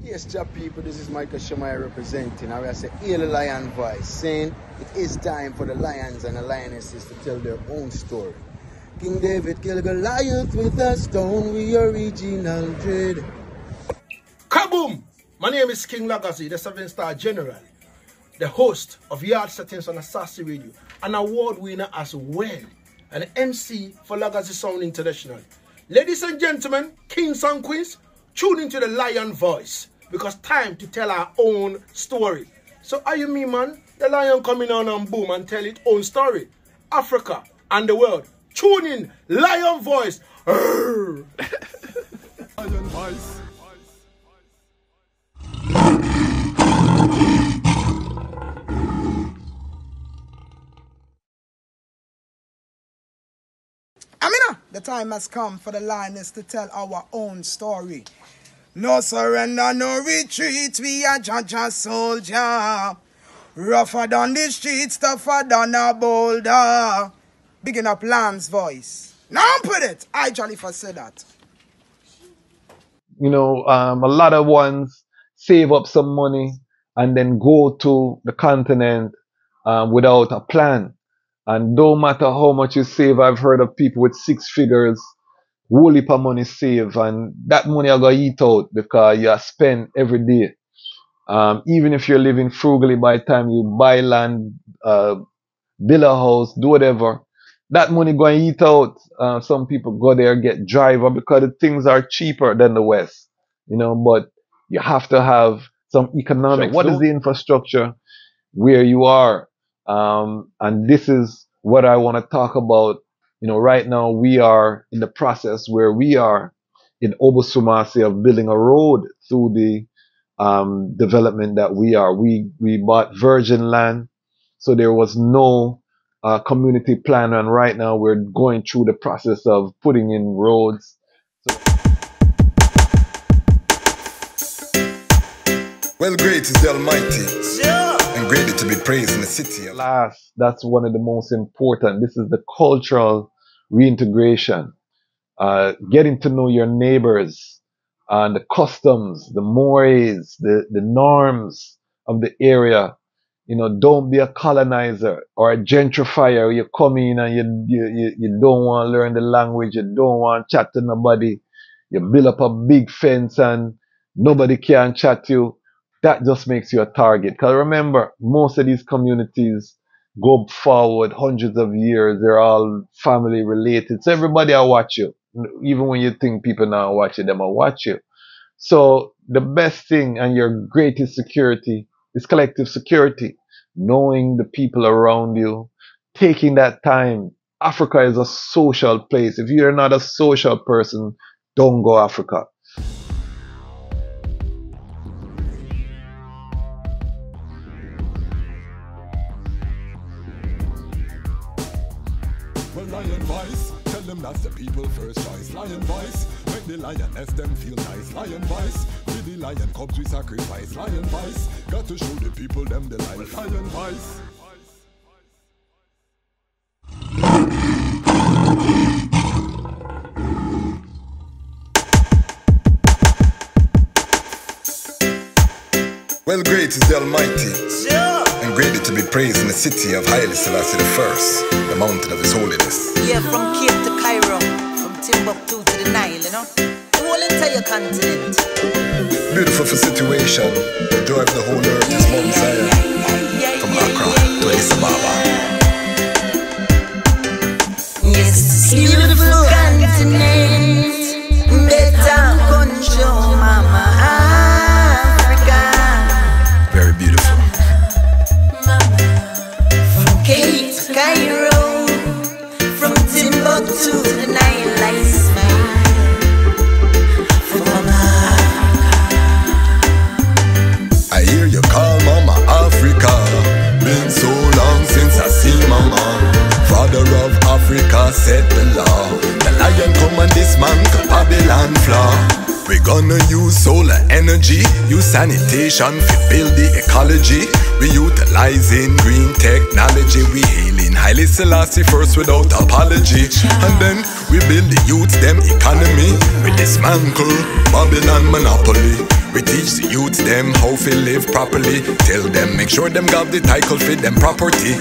Yes, Jah people, this is Michael Shamai representing. I will say, Haile Lion Voice, saying it is time for the lions and the lionesses to tell their own story. King David killed Goliath with a stone, we original dread. Kaboom! My name is King Legacy, the 7-star general, the host of Yard Settings on Selassie Radio, an award winner as well, and MC for Legacy Sound International. Ladies and gentlemen, kings and queens, tune into the Lion Voice, because time to tell our own story. So are you me, man? The lion coming on and boom and tell its own story. Africa and the world. Tune in, Lion Voice. Lion Voice. Amina, the time has come for the lioness to tell our own story. No surrender, no retreat, we are Jaja soldier. Rougher than the streets, tougher than a boulder. Bigging up Lion's Voice. Now put it, I jolly for say that. You know, a lot of ones save up some money and then go to the continent without a plan. And no matter how much you save, I've heard of people with 6 figures, whole heap of money save, and that money are going to eat out because you spend every day. Even if you're living frugally, by the time you buy land, build a house, do whatever, that money going to eat out. Some people go there, get driver because the things are cheaper than the West, you know, but you have to have some economics. What is the infrastructure where you are? And this is what I want to talk about. You know, right now we are in the process where we are in Obosumasi of building a road through the development that we are. We bought virgin land, so there was no community plan, and right now we're going through the process of putting in roads. Well, great is the Almighty, and greatly to be praised in the city. Last, that's one of the most important. This is the cultural reintegration. Getting to know your neighbors and the customs, the mores, the norms of the area. You know, don't be a colonizer or a gentrifier. You come in and you don't want to learn the language. You don't want to chat to nobody. You build up a big fence and nobody can chat to you. That just makes you a target. Because remember, most of these communities go forward hundreds of years. They're all family related. So everybody will watch you. Even when you think people now watch you, them will watch you. So the best thing and your greatest security is collective security. Knowing the people around you. Taking that time. Africa is a social place. If you're not a social person, don't go Africa. Lion Voice, tell them that's the people first choice. Lion Voice, make the lioness them feel nice. Lion Voice, with the lion cubs we sacrifice. Lion Voice, got to show the people them the life. Lion Voice. Well, great is the Almighty, and greatly to be praised in the city of Haile, Selassie I, the mountain of His holiness. Yeah, from Cape to Cairo, from Timbuktu to the Nile, you know, the whole entire continent. Beautiful for situation, the joy of the whole earth is Mount Zion, from Accra to Addis Ababa. Yes, it's beautiful continent, better control, mama. Very beautiful. From Cape to Cairo, from Timbuktu to the Nile, I smile. From Mama. I hear you call Mama Africa. Been so long since I see Mama. Father of Africa set the law. The lion come and dismantle Babylon flaw. We're gonna use solar energy, use sanitation to build the ecology. We utilizing green technology. We hailing Haile Selassie first without apology. And then we build the youth them economy. We dismantle Babylon monopoly. We teach the youths them how to live properly. Tell them make sure them got the title fit them property.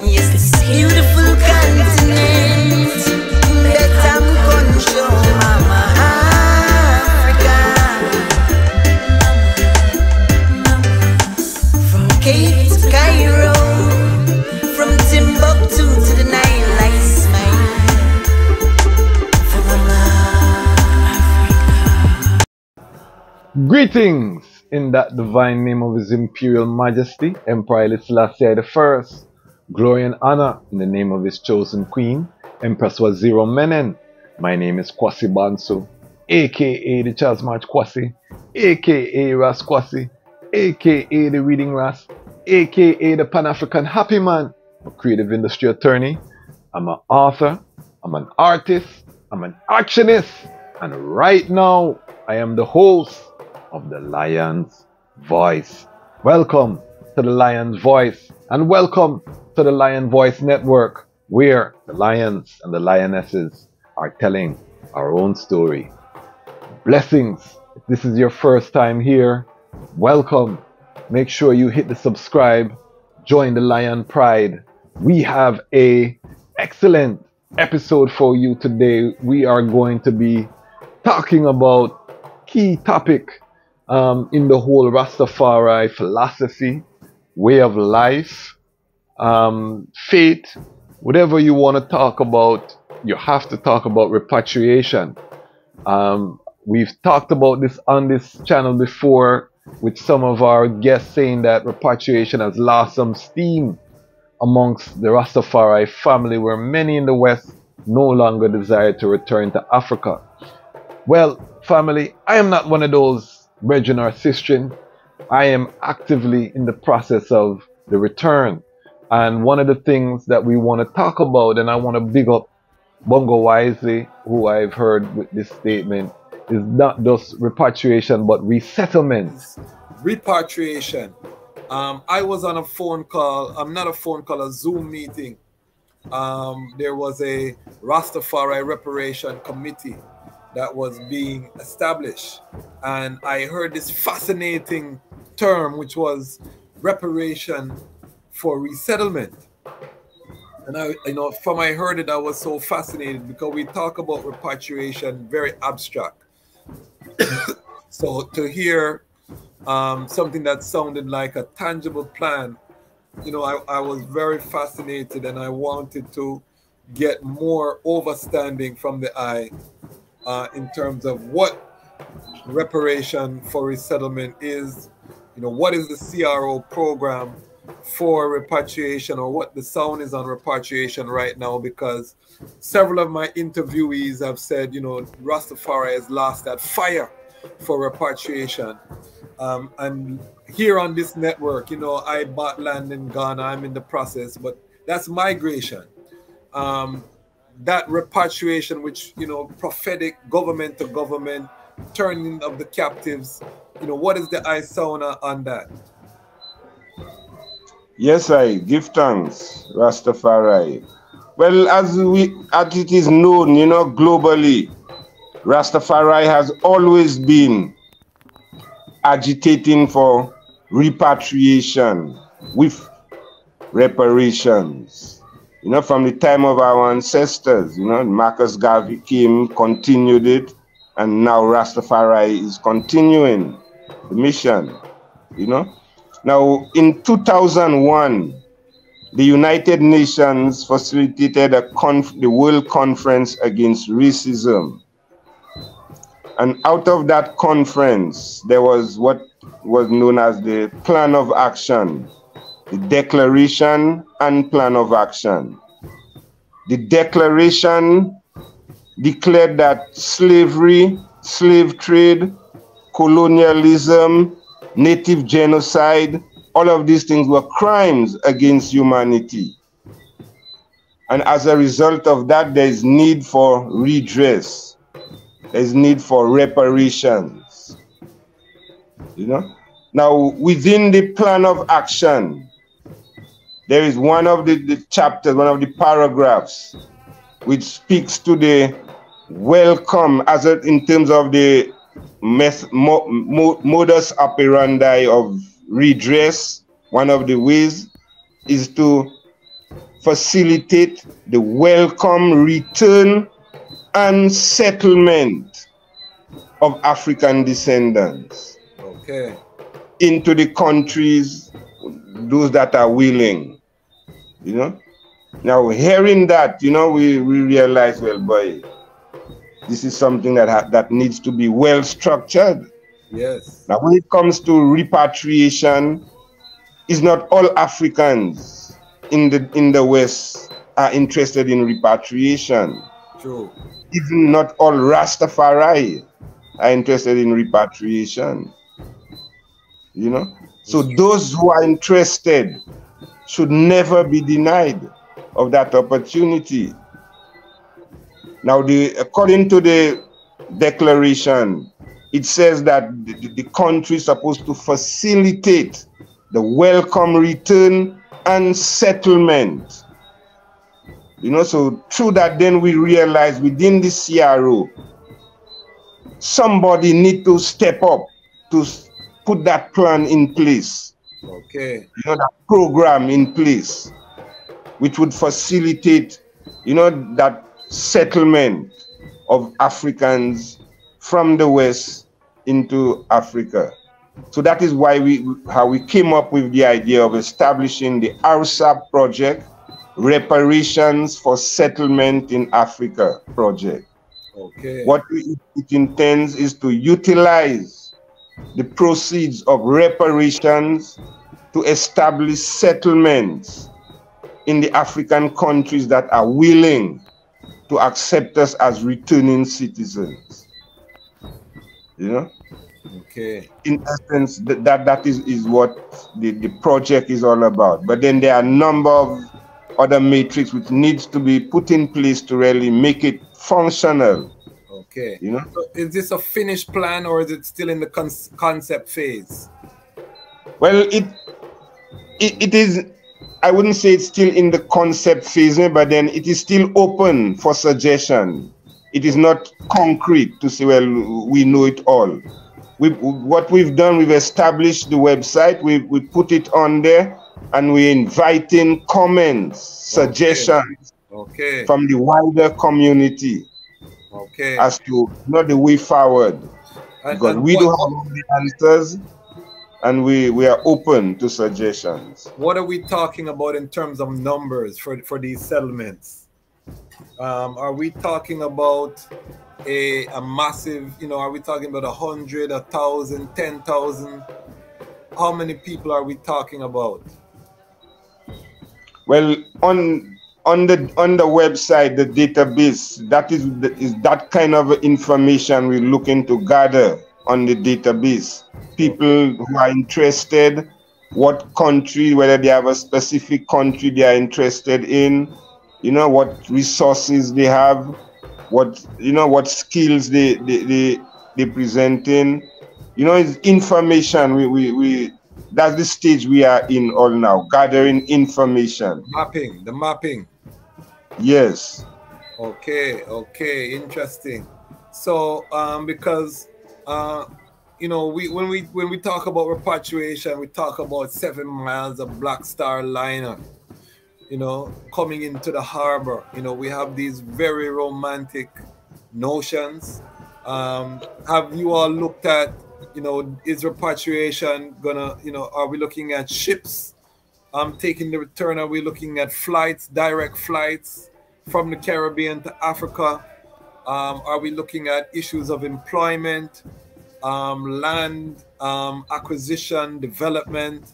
Yes, this beautiful continent that I'm gonna show Mama Africa. From Cape to Cairo, from Timbuktu to the Nile, I smile for Mama Africa. Greetings in that divine name of His Imperial Majesty, Emperor Haile Selassie I. Glory and honor in the name of His chosen Queen, Empress Waziri Menen. My name is Kwasi Bansu, aka the Dejazmatch Kwasi, aka Ras Kwasi, aka the Reading Ras, aka the Panafrican Happy Man, a creative industry attorney. I'm an author, I'm an artist, I'm an actionist, and right now I am the host of the Lion's Voice. Welcome to the Lion's Voice, and welcome to the Lion Voice Network, where the lions and the lionesses are telling our own story. Blessings. If this is your first time here, welcome. Make sure you hit the subscribe, join the Lion Pride. We have a excellent episode for you today. We are going to be talking about key topic in the whole Rastafari philosophy, way of life, faith, whatever you want to talk about. You have to talk about repatriation. We've talked about this on this channel before, with some of our guests saying that repatriation has lost some steam amongst the Rastafari family, where many in the West no longer desire to return to Africa. Well, family, I am not one of those brethren or sistren. I am actively in the process of the return. And one of the things that we want to talk about, and I want to big up Bongo Wisely, who I've heard with this statement, is not just repatriation, but resettlement. Repatriation. I was on a phone call, a Zoom meeting. There was a Rastafari Reparation Committee that was being established. And I heard this fascinating term, which was reparation for resettlement. And from I heard it, I was so fascinated, because we talk about repatriation very abstract. So to hear something that sounded like a tangible plan, I was very fascinated, and I wanted to get more overstanding from the eye in terms of what reparation for resettlement is. What is the CRO program for repatriation, or what the sound is on repatriation right now, because several of my interviewees have said, Rastafari has lost that fire for repatriation. And here on this network, I bought land in Ghana, I'm in the process, but that's migration. That repatriation, which, prophetic government to government, turning of the captives, what is the eye sound on that? Yes, I give thanks, Rastafari. Well, as it is known, globally, Rastafari has always been agitating for repatriation with reparations. From the time of our ancestors, Marcus Garvey came, continued it, and now Rastafari is continuing the mission, Now, in 2001, the United Nations facilitated the World Conference Against Racism. And out of that conference, there was what was known as the Plan of Action, the Declaration and Plan of Action. The Declaration declared that slavery, slave trade, colonialism, native genocide, all of these things were crimes against humanity. And as a result of that, there is need for redress. There is need for reparations. Now, within the plan of action, there is one of the chapters, one of the paragraphs, which speaks to the welcome, in terms of the modus operandi of redress, one of the ways is to facilitate the welcome return and settlement of African descendants into the countries, those that are willing, you know. Now, hearing that, you know, we realize, well, boy, this is something that needs to be well structured. Yes. Now, when it comes to repatriation, it's not all Africans in the West are interested in repatriation. True. Even not all Rastafari are interested in repatriation. You know? So those who are interested should never be denied of that opportunity. Now, according to the declaration, it says that the country is supposed to facilitate the welcome return and settlement. You know, so through that, then we realize within the CRO, somebody need to step up to put that plan in place. Okay. You know, that program in place, which would facilitate, you know, that settlement of Africans from the West into Africa. So that is why how we came up with the idea of establishing the RSAP project, Reparations for Settlement in Africa project. Okay. What it intends is to utilize the proceeds of reparations to establish settlements in the African countries that are willing to accept us as returning citizens. You know? Okay. In essence, that is what the project is all about. But then there are a number of other matrix which needs to be put in place to really make it functional. Okay. You know? So is this a finished plan or is it still in the concept phase? Well, it is, I wouldn't say it's still in the concept phase, but then it is still open for suggestion. It is not concrete to say, well, we know it all. What we've done, we've established the website, we put it on there, and we're inviting comments, suggestions from the wider community as to the way forward. Because we don't have all the answers, and we are open to suggestions. What are we talking about in terms of numbers for these settlements? Are we talking about a massive, you know, are we talking about 100, 1,000, 10,000? How many people are we talking about? Well, on the website, the database, that is that kind of information we're looking to gather on the database. People who are interested, what country, whether they have a specific country they are interested in, you know, what resources they have, what, you know, what skills they present in, you know, it's information. That's the stage we are in all now, gathering information. The mapping. Yes. Okay, interesting. So because you know, when we talk about repatriation, we talk about 7 miles of Black Star liner, you know, coming into the harbor. You know, we have these very romantic notions. Have you all looked at, you know, is repatriation gonna, you know, are we looking at ships taking the return? Are we looking at flights, direct flights from the Caribbean to Africa? Are we looking at issues of employment, land acquisition, development?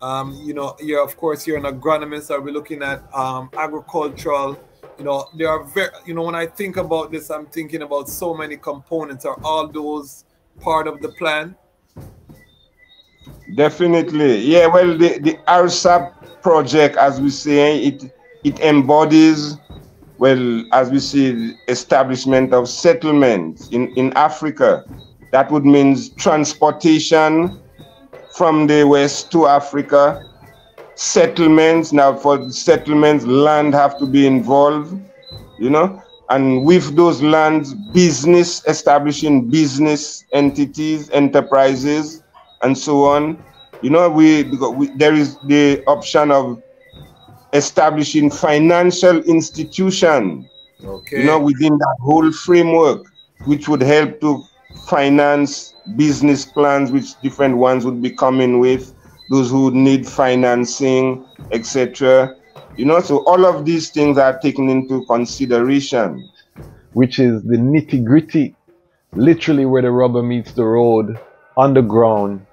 You know, of course, you're an agronomist. Are we looking at agricultural? You know, there are very, you know, when I think about this, I'm thinking about so many components. Are all those part of the plan? Definitely. Yeah, well, the RSAP project, as we say, it embodies, well, as we see, establishment of settlements in Africa. That would mean transportation from the West to Africa, settlements. Now, for settlements, land have to be involved, you know, and with those lands, business, establishing business entities, enterprises, and so on. You know, there is the option of establishing financial institution, Okay. you know, within that whole framework, which would help to finance business plans, which different ones would be coming with, those who need financing, etc. You know, so all of these things are taken into consideration. Which is the nitty-gritty, literally where the rubber meets the road, underground,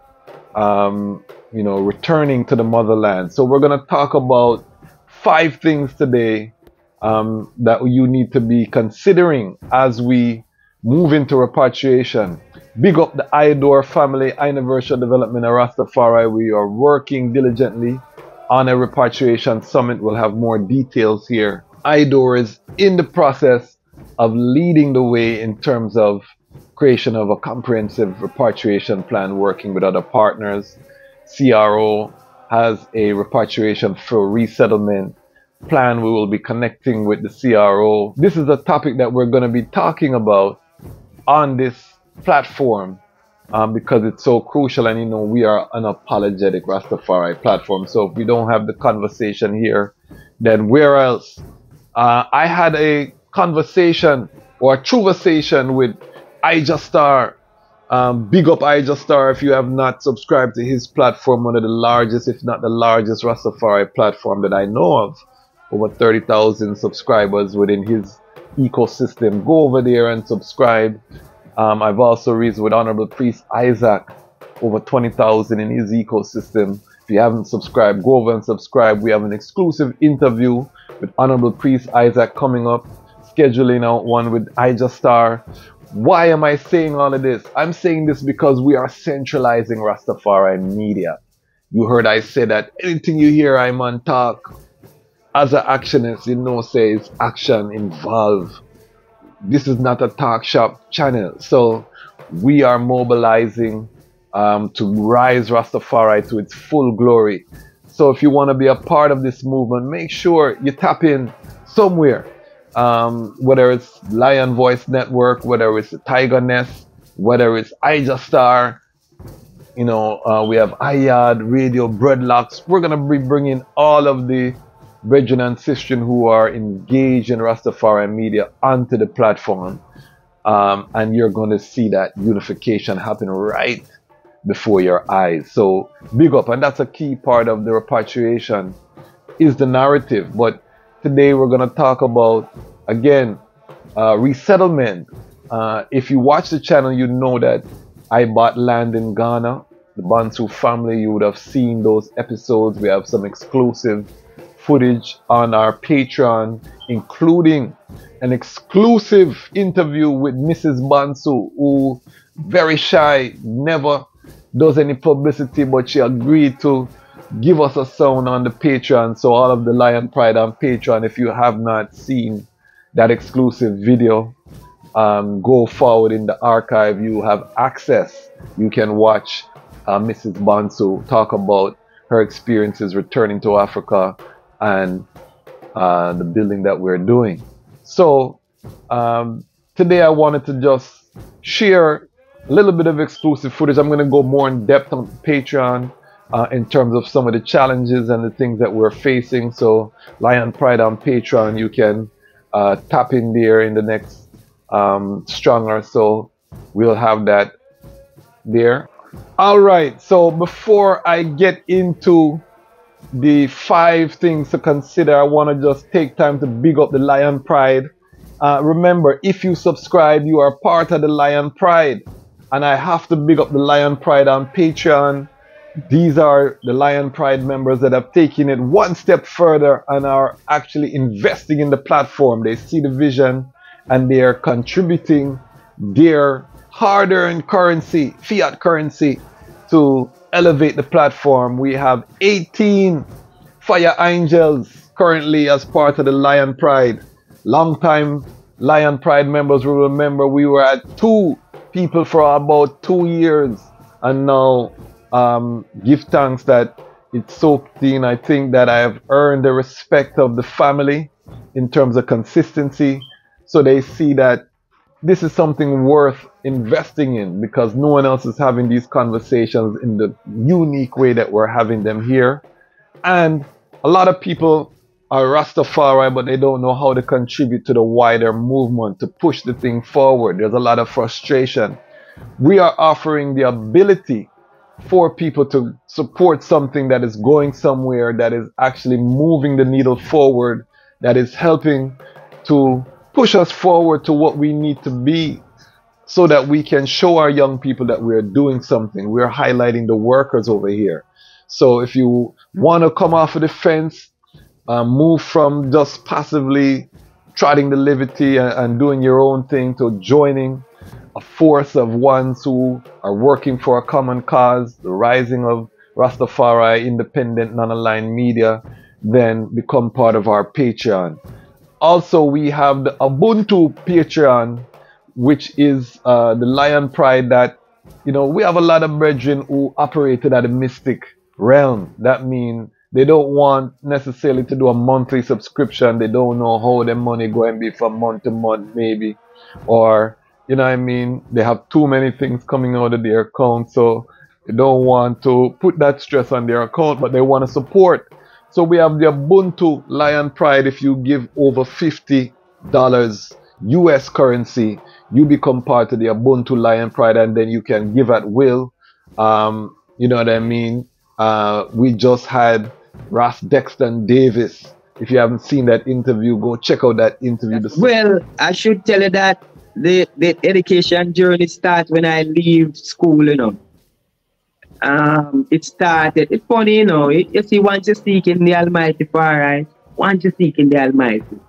you know, returning to the motherland. So we're going to talk about 5 things today that you need to be considering as we move into repatriation. Big up the IDOR family, Universal Development of Rastafari. We are working diligently on a repatriation summit. We'll have more details here. IDOR is in the process of leading the way in terms of creation of a comprehensive repatriation plan, working with other partners. CRO has a repatriation for resettlement plan. We will be connecting with the CRO. This is a topic that we're going to be talking about on this platform because it's so crucial, and you know, we are an unapologetic Rastafari platform. So if we don't have the conversation here, then where else? I had a conversation or a tru-versation with Dejazmatch. Big up Dejazmatch if you have not subscribed to his platform, one of the largest, if not the largest Rastafari platform that I know of. Over 30,000 subscribers within his ecosystem. Go over there and subscribe. I've also reached with Honorable Priest Isaac, over 20,000 in his ecosystem. If you haven't subscribed, go over and subscribe. We have an exclusive interview with Honorable Priest Isaac coming up, scheduling out one with Dejazmatch. Why am I saying all of this? I'm saying this because we are centralizing Rastafari media. You heard I say that anything you hear I'm on talk, as an actionist, you know, says action involved. This is not a talk shop channel. So we are mobilizing to rise Rastafari to its full glory. So if you want to be a part of this movement, make sure you tap in somewhere. Whether it's Lion Voice Network, whether it's Tiger Nest, whether it's Dejazmatch, you know, we have IAD, Radio, Breadlocks. We're going to be bringing all of the brethren and sisters who are engaged in Rastafari media onto the platform. And you're going to see that unification happen right before your eyes. So big up. And that's a key part of the repatriation is the narrative. But today we're going to talk about, again, resettlement. If you watch the channel, you know that I bought land in Ghana. The Bantu family, you would have seen those episodes. We have some exclusive footage on our Patreon, including an exclusive interview with Mrs. Bantu, who very shy, never does any publicity, but she agreed to give us a sound on the Patreon. So all of the Lion Pride on Patreon, if you have not seen that exclusive video, go forward in the archive. You have access. You can watch Mrs. Bantu talk about her experiences returning to Africa and the building that we're doing. So today I wanted to just share a little bit of exclusive footage. I'm going to go more in depth on Patreon in terms of some of the challenges and the things that we're facing. So Lion Pride on Patreon, you can tap in there in the next stronger. So we'll have that there. All right. So before I get into the 5 things to consider, I want to just take time to big up the Lion Pride. Remember, if you subscribe, you are part of the Lion Pride. And I have to big up the Lion Pride on Patreon. These are the Lion Pride members that have taken it one step further and are actually investing in the platform. They see the vision and they are contributing their hard-earned currency, fiat currency, to elevate the platform. We have 18 Fire Angels currently as part of the Lion Pride. Long-time Lion Pride members will remember we were at 2 people for about 2 years, and now give thanks that it's so clean. I think that I have earned the respect of the family in terms of consistency, So they see that this is something worth investing in because no one else is having these conversations in the unique way that we're having them here. And a lot of people are Rastafari, but they don't know how to contribute to the wider movement to push the thing forward. There's a lot of frustration. We are offering the ability for people to support something that is going somewhere, that is actually moving the needle forward, that is helping to push us forward to what we need to be so that we can show our young people that we're doing something. We're highlighting the workers over here. So if you want to come off of the fence, move from just passively trotting the liberty and doing your own thing to joining a force of ones who are working for a common cause, the rising of Rastafari, independent, non-aligned media, then become part of our Patreon. Also, we have the Ubuntu Patreon, which is the Lion Pride that, you know, we have a lot of brethren who operated at a mystic realm. That means they don't want necessarily to do a monthly subscription. They don't know how their money going to be from month to month, maybe. Or, you know what I mean? They have too many things coming out of their account. So they don't want to put that stress on their account, but they want to support. So we have the Ubuntu Lion Pride. If you give over $50 US currency, you become part of the Ubuntu Lion Pride, and then you can give at will. You know what I mean? We just had Ras Dexton Davis. If you haven't seen that interview, go check out that interview. Well, I should tell you that the education journey starts when I leave school, you know. It started, it's funny, you know, you see, once you seek in the Almighty, right? Once you seek in the Almighty,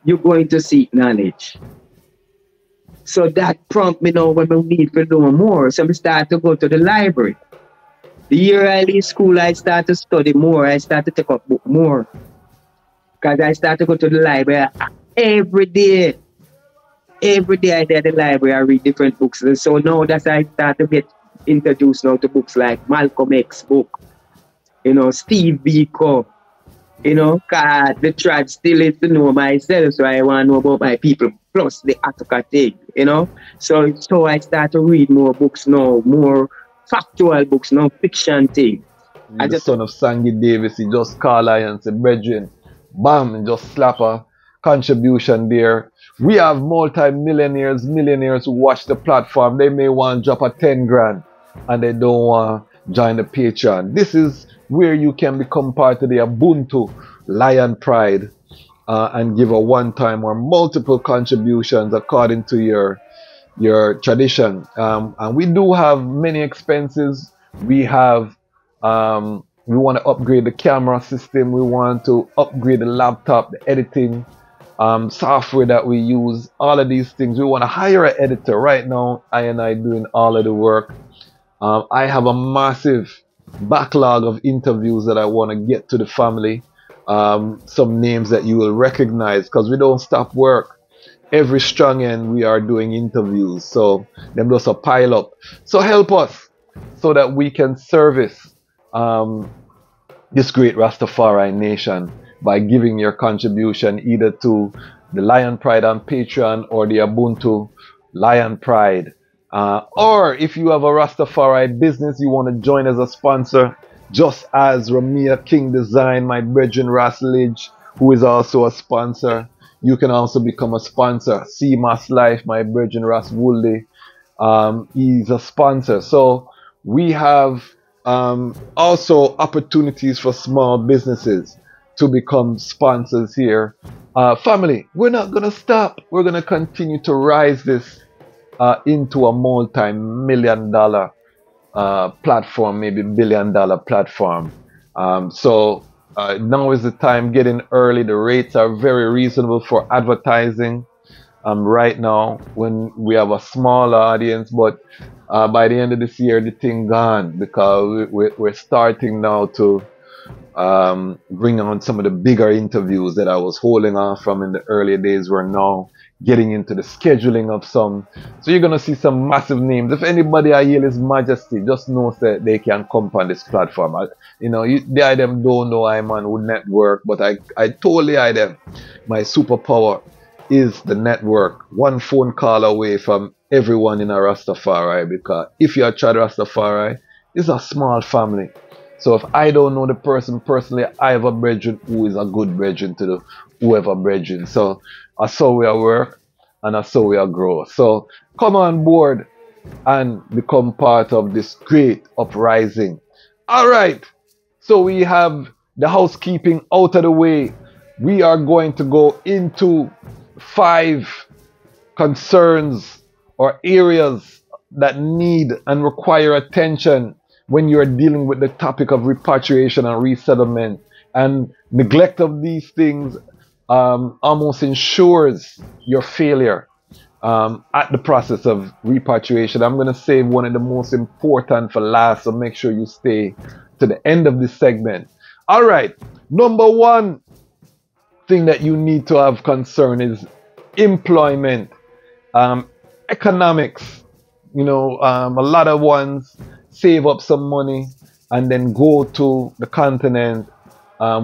you're going to seek knowledge. So that prompted me now when we need to know more. So we start to go to the library. The year I leave school, I start to study more. I start to take up book more. Because I start to go to the library every day. Every day I at the library, I read different books. And so now that's how I start to get introduced now to books like Malcolm X book, you know, Steve Biko, you know, cause the tribe still is to know myself, so I want to know about my people, plus the Attica thing, you know. So I start to read more books now, more factual books, no fiction thing. The son of Sangy Davis, he just call I and say, brethren, bam, and just slap a contribution there. We have multi-millionaires, millionaires who watch the platform. They may want to drop a 10 grand and they don't want to join the Patreon. This is where you can become part of the Ubuntu Lion Pride and give a one-time or multiple contributions according to your tradition. And we do have many expenses. We have we want to upgrade the camera system. We want to upgrade the laptop, the editing software that we use, all of these things. We want to hire an editor. Right now, I doing all of the work. I have a massive backlog of interviews that I want to get to the family. Some names that you will recognize, because we don't stop work. Every strong end we are doing interviews, so them just a pile up. So help us so that we can service this great Rastafari nation by giving your contribution either to the Lion Pride on Patreon or the Ubuntu Lion Pride. Or if you have a Rastafari business, you want to join as a sponsor, just as Ramia King Design, my brethren Ras LIDJ, who is also a sponsor. You can also become a sponsor. CMAS Life, my brethren Ras Woolley, he's a sponsor. So we have also opportunities for small businesses to become sponsors here. Family, we're not going to stop. We're going to continue to rise this into a multi-million-dollar platform, maybe billion-dollar platform. So now is the time, getting early. The rates are very reasonable for advertising right now when we have a small audience, but by the end of this year, the thing gone, because we're starting now to bring on some of the bigger interviews that I was holding off from in the earlier days. We're now getting into the scheduling of some. So you're going to see some massive names. If anybody I hear His Majesty, just know that they can come on this platform. The them don't know I'm on Wood Network, but I totally them. My superpower is the network. One phone call away from everyone in a Rastafari, because if you're a Chad Rastafari, it's a small family. So if I don't know the person personally, I have a brethren who is a good brethren to the whoever brethren. So that's how we work and that's how we grow. So come on board and become part of this great uprising. All right. So we have the housekeeping out of the way. We are going to go into 5 concerns or areas that need and require attention when you're dealing with the topic of repatriation and resettlement. And neglect of these things almost ensures your failure at the process of repatriation. I'm going to save one of the most important for last, so make sure you stay to the end of this segment. All right, number 1 thing that you need to have concern is employment, economics. You know, a lot of ones save up some money and then go to the continent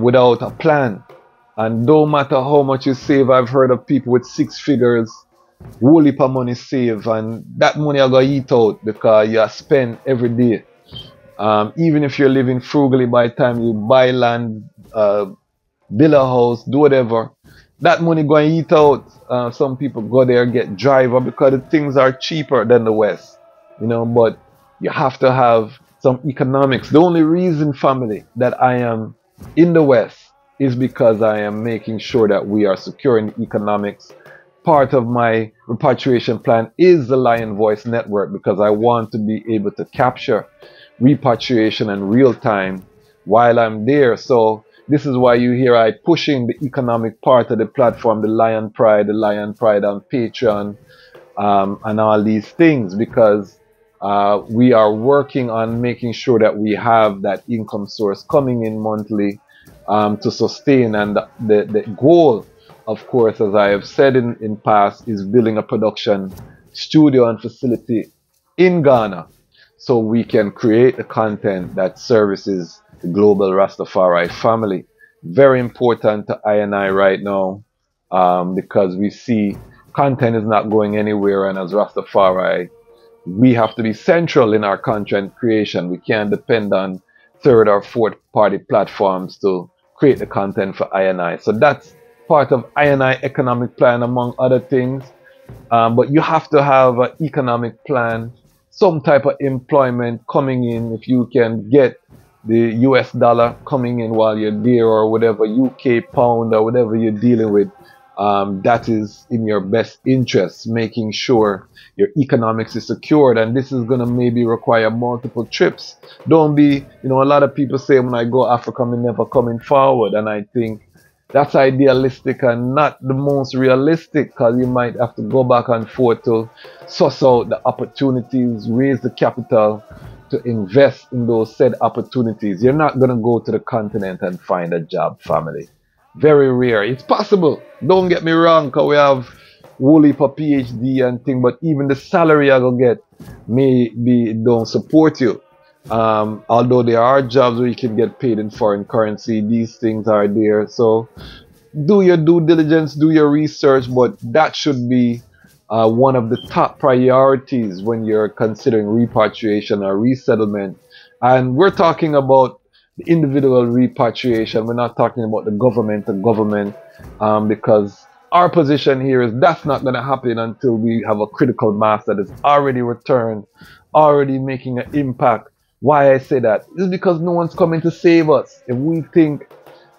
without a plan. And no matter how much you save, I've heard of people with 6 figures, whole heap of money save, and that money are going to eat out because you spend every day. Even if you're living frugally, by the time you buy land, build a house, do whatever, that money going to eat out. Some people go there, get driver because the things are cheaper than the West, you know, but you have to have some economics. The only reason, family, that I am in the West is because I am making sure that we are securing the economics. Part of my repatriation plan is the Lion Voice Network, because I want to be able to capture repatriation in real time while I'm there. So this is why you hear I pushing the economic part of the platform, the Lion Pride on Patreon, and all these things, because we are working on making sure that we have that income source coming in monthly to sustain. And the goal, of course, as I have said in past, is building a production studio and facility in Ghana so we can create the content that services the global Rastafari family. Very important to I and I right now, because we see content is not going anywhere, and as Rastafari, we have to be central in our content creation. We can't depend on 3rd or 4th party platforms to create the content for I and I. So that's part of I and I economic plan, among other things. But you have to have an economic plan, some type of employment coming in. If you can get the US dollar coming in while you're there, or whatever, UK pound or whatever you're dealing with, that is in your best interest, making sure your economics is secured. And this is going to maybe require multiple trips. Don't be, you know, a lot of people say when I go Africa, I'm never coming forward. And I think that's idealistic and not the most realistic, because you might have to go back and forth to suss out the opportunities, raise the capital to invest in those said opportunities. You're not going to go to the continent and find a job, family. Very rare. It's possible. Don't get me wrong, because we have whole heap of PhD and thing, but even the salary I go get maybe don't support you. Although there are jobs where you can get paid in foreign currency, these things are there. So do your due diligence, do your research, but that should be one of the top priorities when you're considering repatriation or resettlement. And we're talking about the individual repatriation. We're not talking about the government to government, because our position here is that's not going to happen until we have a critical mass that is already returned, already making an impact. Why I say that is because no one's coming to save us. If we think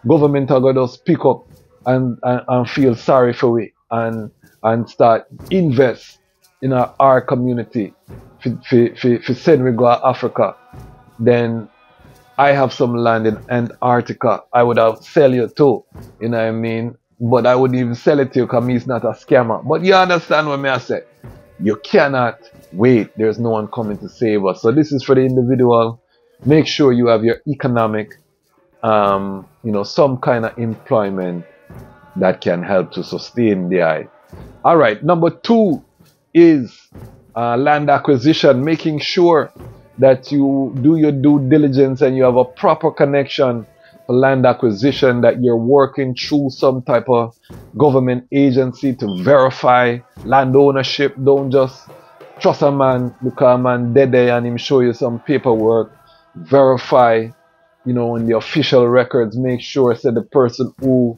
government are going to just pick up and feel sorry for we and start invest in our community for send we go to Africa, then I have some land in Antarctica. I would have sell you too, you know what I mean? But I wouldn't even sell it to you because me is not a scammer. But you understand what I say? You cannot wait. There's no one coming to save us. So this is for the individual. Make sure you have your economic, you know, some kind of employment that can help to sustain the eye. All right. Number 2 is land acquisition, making sure that you do your due diligence and you have a proper connection land acquisition, that you're working through some type of government agency to verify land ownership. Don't just trust a man because a man dead there and him show you some paperwork. Verify, you know, in the official records, make sure that the person who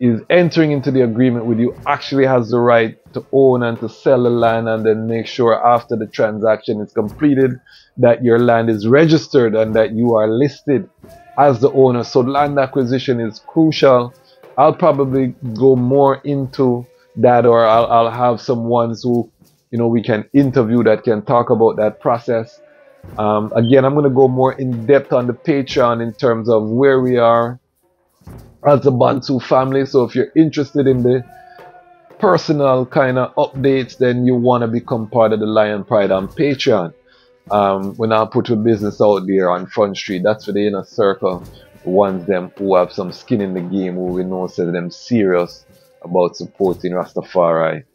is entering into the agreement with you actually has the right to own and to sell the land, and then make sure after the transaction is completed that your land is registered and that you are listed as the owner. So land acquisition is crucial. I'll probably go more into that, or I'll have some ones who, you know, we can interview that can talk about that process. Again, I'm going to go more in depth on the Patreon in terms of where we are as a Bantu family. So if you're interested in the personal kind of updates, then you want to become part of the Lion Pride on Patreon. When I put your business out there on Front Street, that's for the inner circle, the ones them who have some skin in the game, who we know say them serious about supporting Rastafari.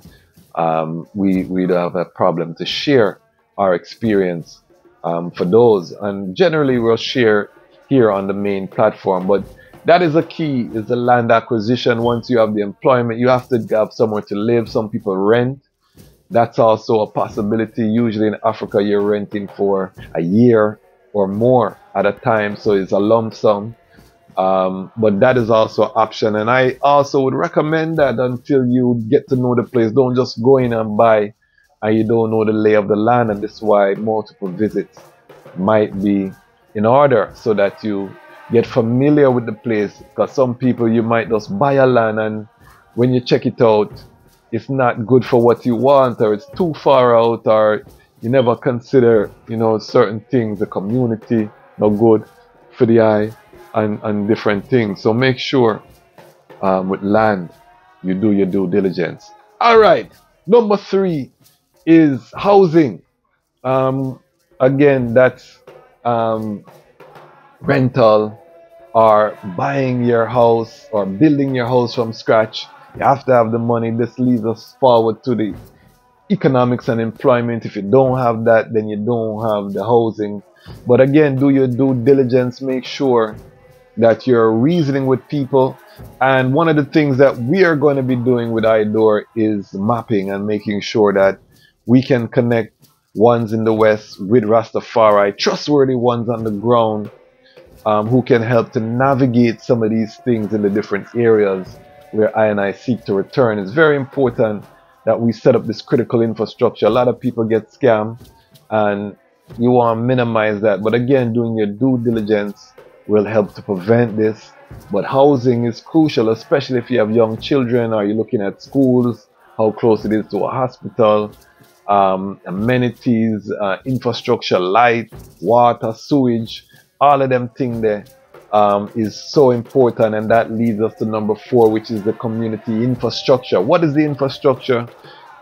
We don't have a problem to share our experience for those, and generally we'll share here on the main platform. But that is a key, is the land acquisition. Once you have the employment, you have to have somewhere to live. Some people rent. That's also a possibility. Usually in Africa, you're renting for a year or more at a time, so it's a lump sum. But that is also an option. And I also would recommend that until you get to know the place, don't just go in and buy and you don't know the lay of the land. And this is why multiple visits might be in order, so that you get familiar with the place. Because some people, you might just buy a land and when you check it out, it's not good for what you want, or it's too far out, or you never consider, you know, certain things, the community, not good for the eye, and different things. So make sure with land, you do your due diligence. All right, number 3 is housing. Again, that's rental or buying your house or building your house from scratch. You have to have the money. This leads us forward to the economics and employment. If you don't have that, then you don't have the housing. But again, do your due diligence. Make sure that you're reasoning with people. And one of the things that we are going to be doing with IDOR is mapping and making sure that we can connect ones in the West with Rastafari, trustworthy ones on the ground, who can help to navigate some of these things in the different areas where I seek to return. It's very important that we set up this critical infrastructure. A lot of people get scammed and you want to minimize that. But again, doing your due diligence will help to prevent this. But housing is crucial, especially if you have young children or you're looking at schools, how close it is to a hospital, amenities, infrastructure, light, water, sewage, all of them things there. Is so important, and that leads us to number 4, which is the community infrastructure. What is the infrastructure?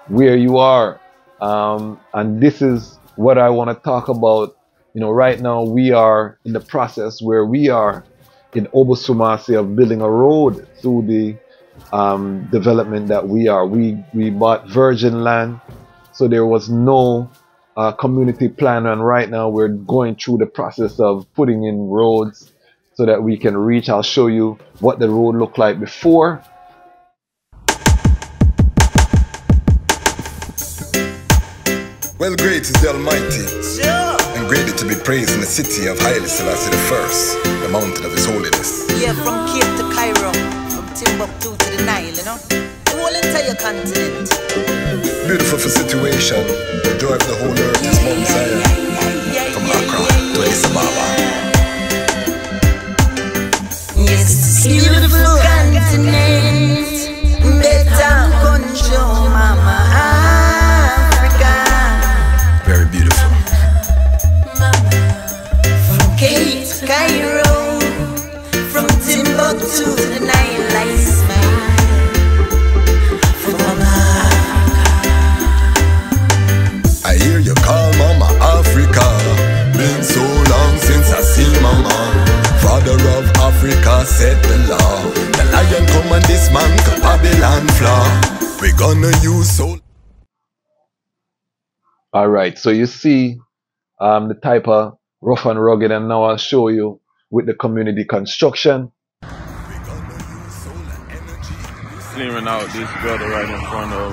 Where you are, and this is what I want to talk about. You know, right now we are in the process where we are in Obosumasi of building a road through the development that we are. We bought virgin land, so there was no community plan, and right now we're going through the process of putting in roads so that we can reach. I'll show you what the road looked like before. Well, great is the Almighty, and greatly to be praised in the city of Haile, Selassie I, the mountain of His holiness. Yeah, from Cape to Cairo, from Timbuktu to the Nile, you know, the whole entire continent. Beautiful for situation, the joy of the whole earth is Mount Zion, from Accra to Addis Ababa. Yes, beautiful continent, better control, Mama Africa. Very beautiful. From Cape to Cairo, from Timbuktu to the Nile, I smile for Mama Africa. I hear you call Mama Africa. Been so long since I see Mama. Father of Africa set the law. The lion come and dismantle Babylon flaw. We gonna use soul. All right, so you see the type of rough and rugged, and now I'll show you with the community construction. Clearing out this gutter right in front of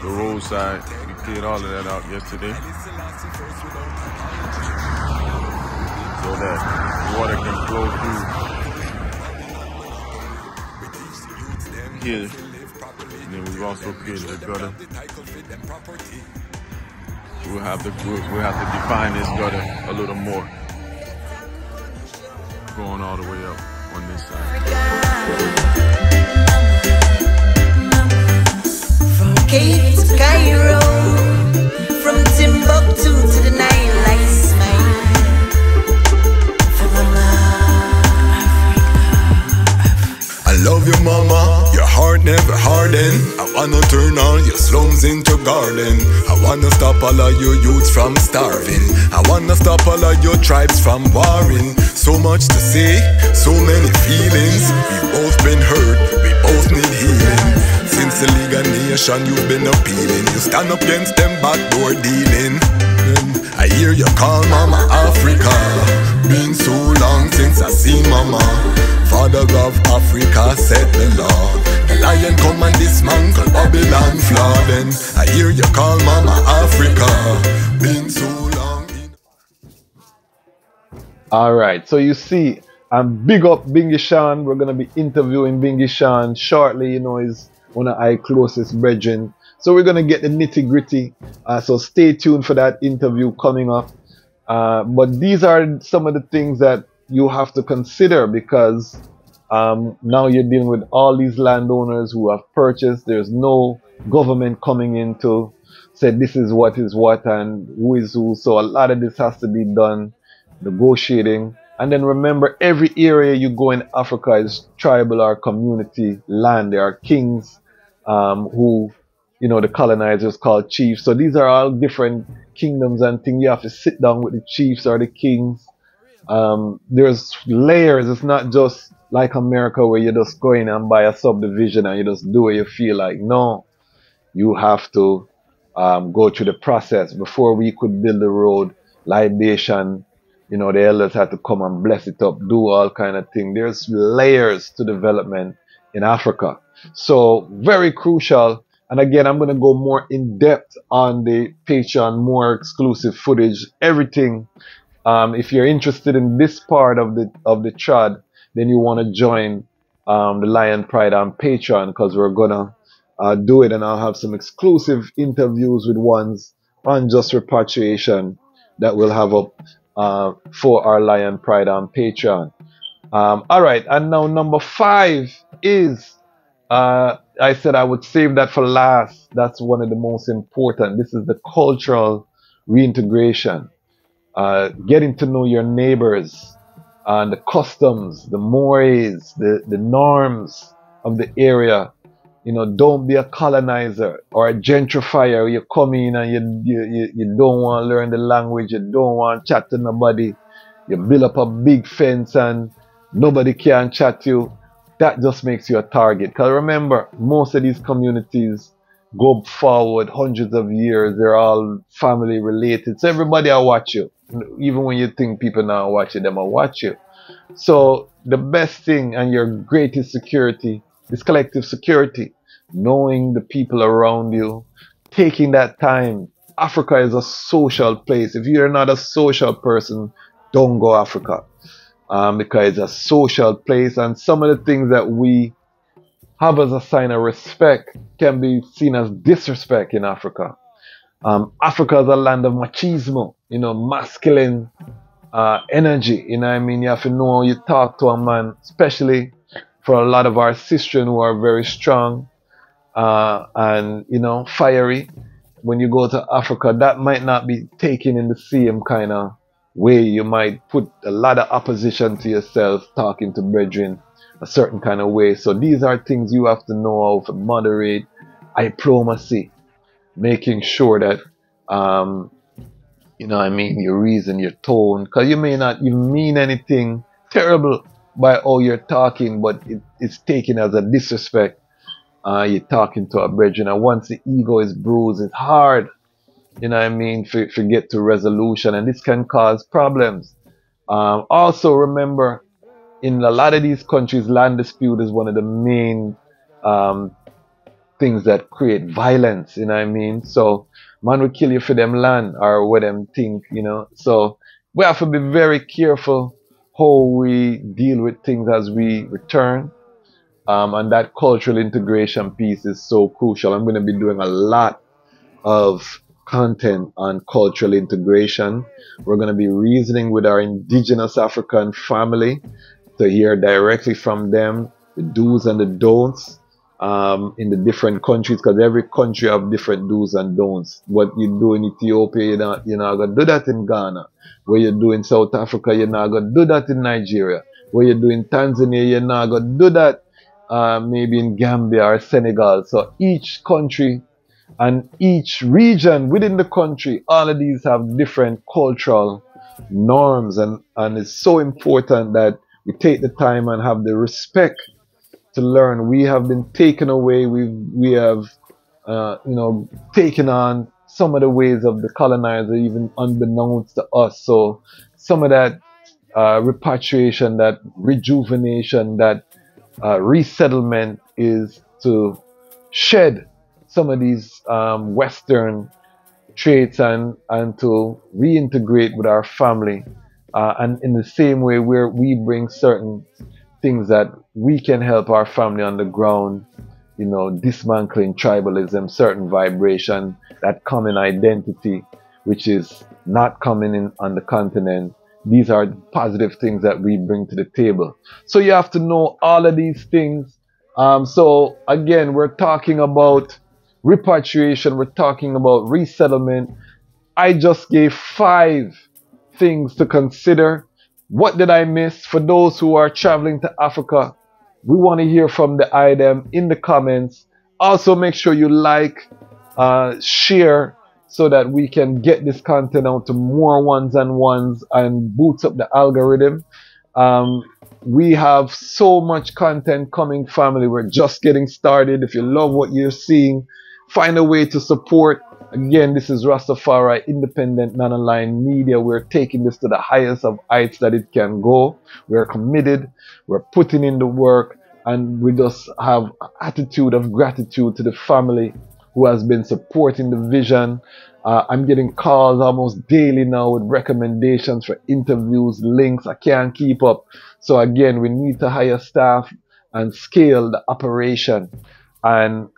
the roadside. We cleared all of that out yesterday so that water can flow through here. And then we've also cleared the gutter. We'll have to define this gutter a little more. Going all the way up on this side. From Cape to Cairo, from Timbuktu to the Nile, like smile. I love you, mama, your heart never harden. I wanna turn all your slums into garden. I wanna stop all of your youths from starving. I wanna stop all of your tribes from warring. So much to say, so many feelings. We both been hurt, we both need healing. Since the League of Nations you've been appealing. You stand up against them backdoor dealing. I hear you call mama Africa. Been so long since I see mama. Father of Africa set the law. The lion come and dismantle Babylon flood. And I hear you call mama Africa. Been so long. Alright, so you see, I'm big up Bingy Sean. We're gonna be interviewing Bingy Sean shortly. You know, he's one of our closest brethren. So we're gonna get the nitty-gritty. So stay tuned for that interview coming up. But these are some of the things that you have to consider, because now you're dealing with all these landowners who have purchased. There's no government coming in to say this is what and who is who. So a lot of this has to be done, negotiating. And then remember, every area you go in Africa is tribal or community land. There are kings who, you know, the colonizers called chiefs. So these are all different kingdoms and things. You have to sit down with the chiefs or the kings. There's layers. It's not just like America where you just go in and buy a subdivision and you just do what you feel like. No, you have to go through the process. Before we could build the road, libation, you know, the elders had to come and bless it up, do all kind of thing. There's layers to development in Africa. So very crucial. And again, I'm going to go more in depth on the Patreon, more exclusive footage, everything. If you're interested in this part of the trad, then you want to join the Lion Pride on Patreon, because we're gonna do it, and I'll have some exclusive interviews with ones on just repatriation that we'll have up for our Lion Pride on Patreon. All right, and now number 5 is I said I would save that for last. That's one of the most important. This is the cultural reintegration. Getting to know your neighbors and the customs, the mores, the norms of the area. You know, don't be a colonizer or a gentrifier. You come in and you don't want to learn the language, you don't want to chat to nobody. You build up a big fence and nobody can chat to you. That just makes you a target. Because remember, most of these communities go forward hundreds of years. They're all family related. So everybody will watch you. Even when you think people now watch you, them will watch you. So the best thing and your greatest security is collective security. Knowing the people around you. Taking that time. Africa is a social place. If you're not a social person, don't go Africa. Because it's a social place. And some of the things that we have as a sign of respect can be seen as disrespect in Africa. Africa is a land of machismo, you know, masculine energy. You know what I mean? You have to know how you talk to a man, especially for a lot of our sisters who are very strong and, you know, fiery. When you go to Africa, that might not be taken in the same kind of way. You might put a lot of opposition to yourself talking to brethren a certain kind of way. So these are things you have to know how to moderate. Diplomacy, making sure that you know what I mean, your reason, your tone, because you may not even mean anything terrible by how you're talking, but it's taken as a disrespect. You're talking to a brethren, and once the ego is bruised, it's hard, you know what I mean, for get to resolution, and this can cause problems. Also remember, in a lot of these countries, land dispute is one of the main things that create violence, you know what I mean? So man will kill you for them land or what them think, you know. So we have to be very careful how we deal with things as we return. And that cultural integration piece is so crucial. I'm going to be doing a lot of content on cultural integration. We're going to be reasoning with our indigenous African family to hear directly from them the do's and the don'ts in the different countries, because every country have different do's and don'ts. What you do in Ethiopia, you're not going to do that in Ghana. What you do in South Africa, you're not going to do that in Nigeria. What you do in Tanzania, you're not going to do that maybe in Gambia or Senegal. So each country and each region within the country, all of these have different cultural norms, and it's so important that we take the time and have the respect to learn. We have been taken away. We have taken on some of the ways of the colonizer, even unbeknownst to us. So some of that repatriation, that rejuvenation, that resettlement is to shed some of these Western traits and to reintegrate with our family. And in the same way where we bring certain things that we can help our family on the ground, you know, dismantling tribalism, certain vibration, that common identity, which is not coming in on the continent. These are positive things that we bring to the table. So you have to know all of these things. So again, we're talking about repatriation. We're talking about resettlement. I just gave 5 things to consider. What did I miss? For those who are traveling to Africa, we want to hear from the item in the comments. Also, make sure you like, share, so that we can get this content out to more ones and boost up the algorithm. We have so much content coming, family. We're just getting started. If you love what you're seeing, find a way to support. Again, this is Rastafari, independent, non-aligned media. We're taking this to the highest of heights that it can go. We're committed. We're putting in the work. And we just have an attitude of gratitude to the family who has been supporting the vision. I'm getting calls almost daily now with recommendations for interviews, links. I can't keep up. So again, we need to hire staff and scale the operation. And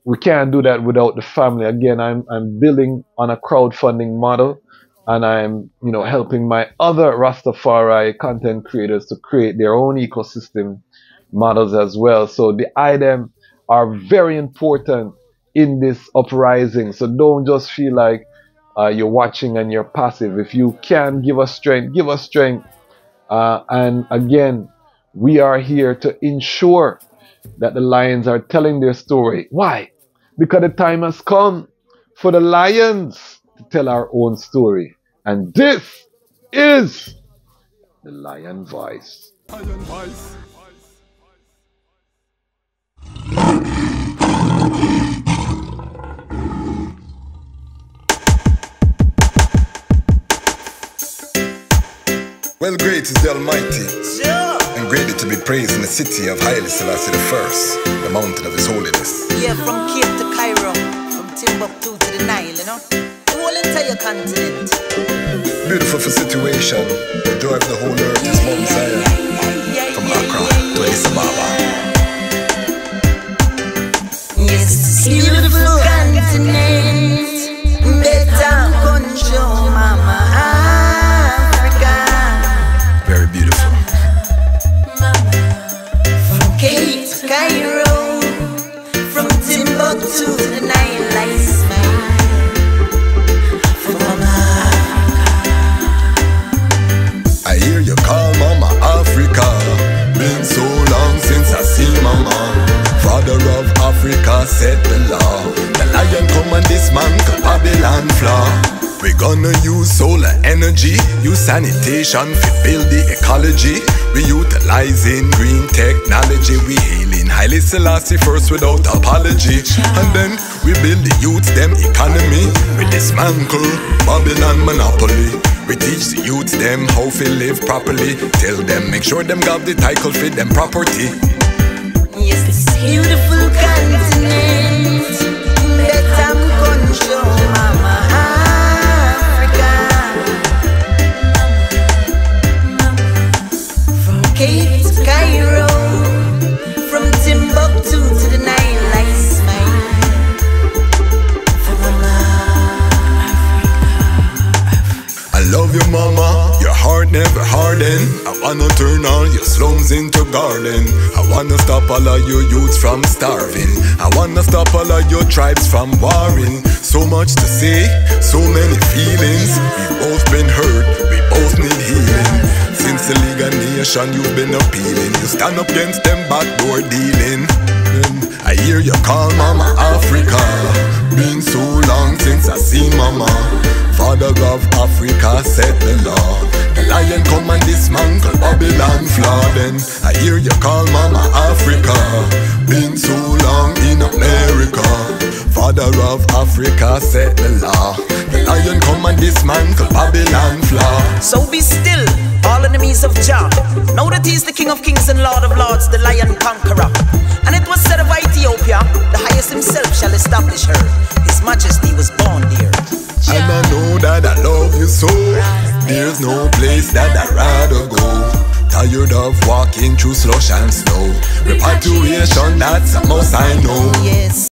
we can't do that without the family. Again, I'm building on a crowdfunding model, and I'm helping my other Rastafari content creators to create their own ecosystem models as well. So the items are very important in this uprising. So don't just feel like you're watching and you're passive. If you can give us strength, give us strength. And again, we are here to ensure that the lions are telling their story. Why? Because the time has come for the lions to tell our own story. And this is the Lion Voice. Lion Voice. Well, great is the Almighty, and greatly to be praised in the city of Haile, Selassie I, the mountain of His holiness. Yeah, from Cape to Cairo, from Timbuktu to the Nile, the whole entire continent. Beautiful for situation, the joy of the whole earth is Mount Zion, from Accra to Addis Ababa. Yes, it's beautiful continent, better control, mama. Very beautiful. From Cape to Cairo, from Timbuktu to the Nile, I smile. From I hear you call Mama Africa. Been so long since I see Mama. Father of Africa set the law. The lion come and dismantle Babylon flaw. We gonna use solar energy, use sanitation to build the ecology. We utilizing green technology. We hailing Haile Selassie first without apology. And then We build the youth them economy. We dismantle Babylon monopoly. We teach the youth them how to live properly. Tell them make sure them got the title fit them property. Yes, this beautiful continent that I'm gonna show Mama Africa. From Cape to Cairo, from Timbuktu to the Nile, I smile for Mama Africa. I love you, mama, your heart never harden. I wanna turn all your slums into garden. I wanna stop all of your youths from starving. I wanna stop all of your tribes from warring. So much to say, so many feelings. We've both been hurt, we both need healing. Since the League of Nations you've been appealing. You stand up against them backdoor dealing. I hear you call Mama Africa. Been so long since I see Mama. Father of Africa set the law. The lion come and dismantle Babylon flood. And I hear you call Mama Africa. Been so long in America. Father of Africa set the law. The lion come and dismantle Babylon flood. So be still, all enemies of Jah. Know that he's the King of Kings and Lord of Lords, the Lion Conqueror. And it was said of Ethiopia, the highest himself shall establish her. His Majesty was born there. And I know that I love you so. There's no place that I'd rather go. Tired of walking through slush and snow. Repatriation, that's a must I know. Yes.